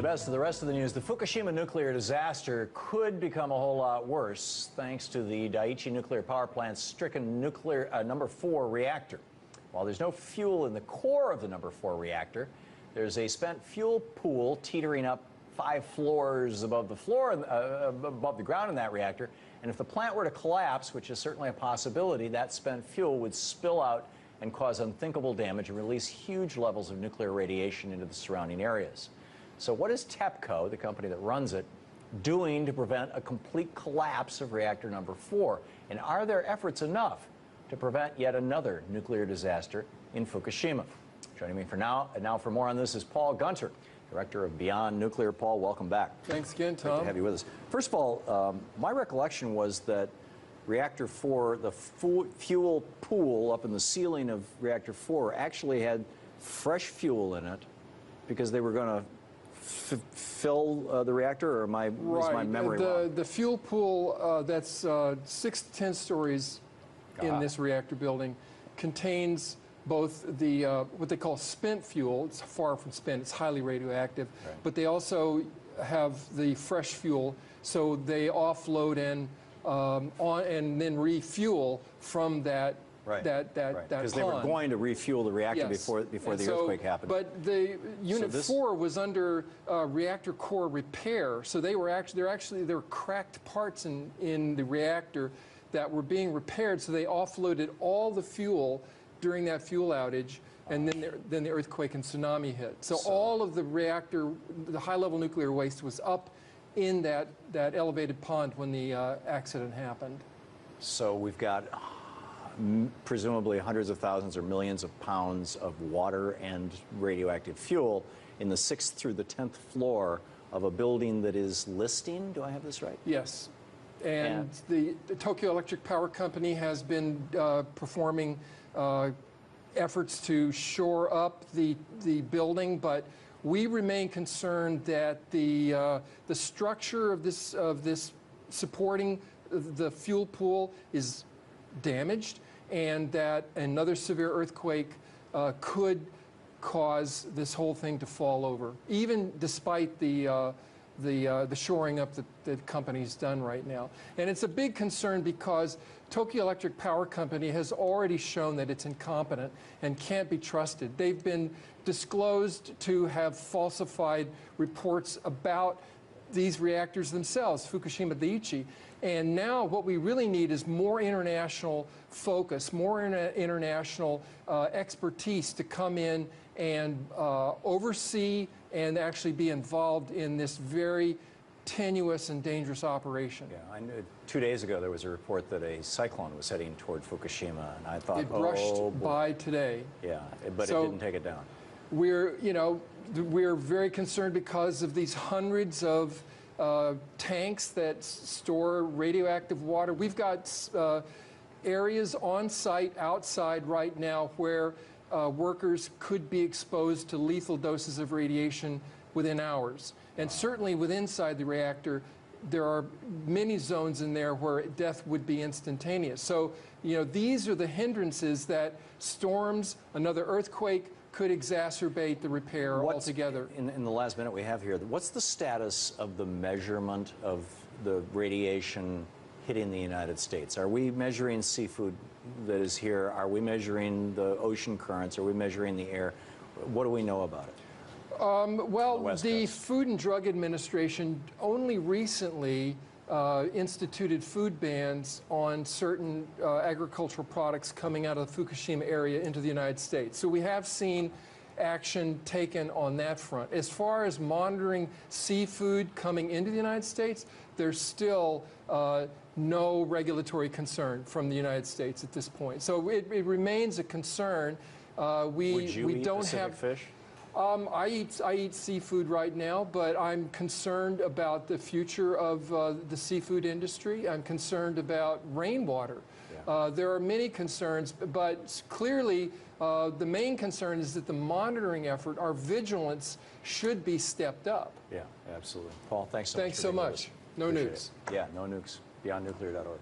best of the rest of the news, the Fukushima nuclear disaster could become a whole lot worse thanks to the Daiichi nuclear power plant's stricken nuclear number 4 reactor. While there's no fuel in the core of the number 4 reactor, there's a spent fuel pool teetering up 5 floors above the floor, above the ground in that reactor. And if the plant were to collapse, which is certainly a possibility, that spent fuel would spill out and cause unthinkable damage and release huge levels of nuclear radiation into the surrounding areas. So what is TEPCO, the company that runs it, doing to prevent a complete collapse of reactor number 4? And are their efforts enough to prevent yet another nuclear disaster in Fukushima? Joining me for more on this is Paul Gunter, Director of Beyond Nuclear. Paul, welcome back. Thanks again, Tom. Great to have you with us. First of all, my recollection was that Reactor 4, the fuel pool up in the ceiling of Reactor 4 actually had fresh fuel in it because they were going to fill the reactor, or is my memory wrong? The fuel pool that's 6 to 10 stories in this reactor building contains both the what they call spent fuel. It's far from spent, it's highly radioactive, right. But they also have the fresh fuel, so they offload and then refuel from that. Right. That because they were going to refuel the reactor before the earthquake happened. But the Unit 4 was under reactor core repair, so they were there were cracked parts in the reactor that were being repaired. So they offloaded all the fuel during that fuel outage, and then the earthquake and tsunami hit. So all of the high-level nuclear waste was up in that elevated pond when the accident happened. So we've got presumably hundreds of thousands or millions of pounds of water and radioactive fuel in the 6th through the 10th floor of a building that is listing. Do I have this right? Yes. And the Tokyo Electric Power Company has been performing efforts to shore up the building, but we remain concerned that the structure of this supporting the fuel pool is damaged, and that another severe earthquake could cause this whole thing to fall over, even despite the shoring up that the company's done right now. And it's a big concern because Tokyo Electric Power Company has already shown that it's incompetent and can't be trusted. They've been disclosed to have falsified reports about these reactors themselves, Fukushima Daiichi. And now what we really need is more international focus, more international expertise to come in and oversee and actually be involved in this very tenuous and dangerous operation. Yeah, I knew 2 days ago there was a report that a cyclone was heading toward Fukushima, and I thought, it brushed by today. Yeah, but it didn't take it down. We're very concerned because of these hundreds of tanks that store radioactive water. We've got areas on site, outside right now, where workers could be exposed to lethal doses of radiation within hours. And certainly inside the reactor, there are many zones in there where death would be instantaneous. So, these are the hindrances that storms, another earthquake, could exacerbate the repair altogether. In the last minute we have here, what's the status of the measurement of the radiation hitting the United States? Are we measuring seafood that is here? Are we measuring the ocean currents? Are we measuring the air? What do we know about it? Well, the Food and Drug Administration only recently instituted food bans on certain agricultural products coming out of the Fukushima area into the United States. So we have seen action taken on that front. As far as monitoring seafood coming into the United States, there's still no regulatory concern from the United States at this point. So it remains a concern. Would you eat Pacific fish? I eat seafood right now, but I'm concerned about the future of the seafood industry. I'm concerned about rainwater. Yeah. There are many concerns, but clearly the main concern is that the monitoring effort, our vigilance, should be stepped up. Yeah, absolutely. Paul, thanks so much. Thanks so much. No nukes. Yeah, no nukes. BeyondNuclear.org.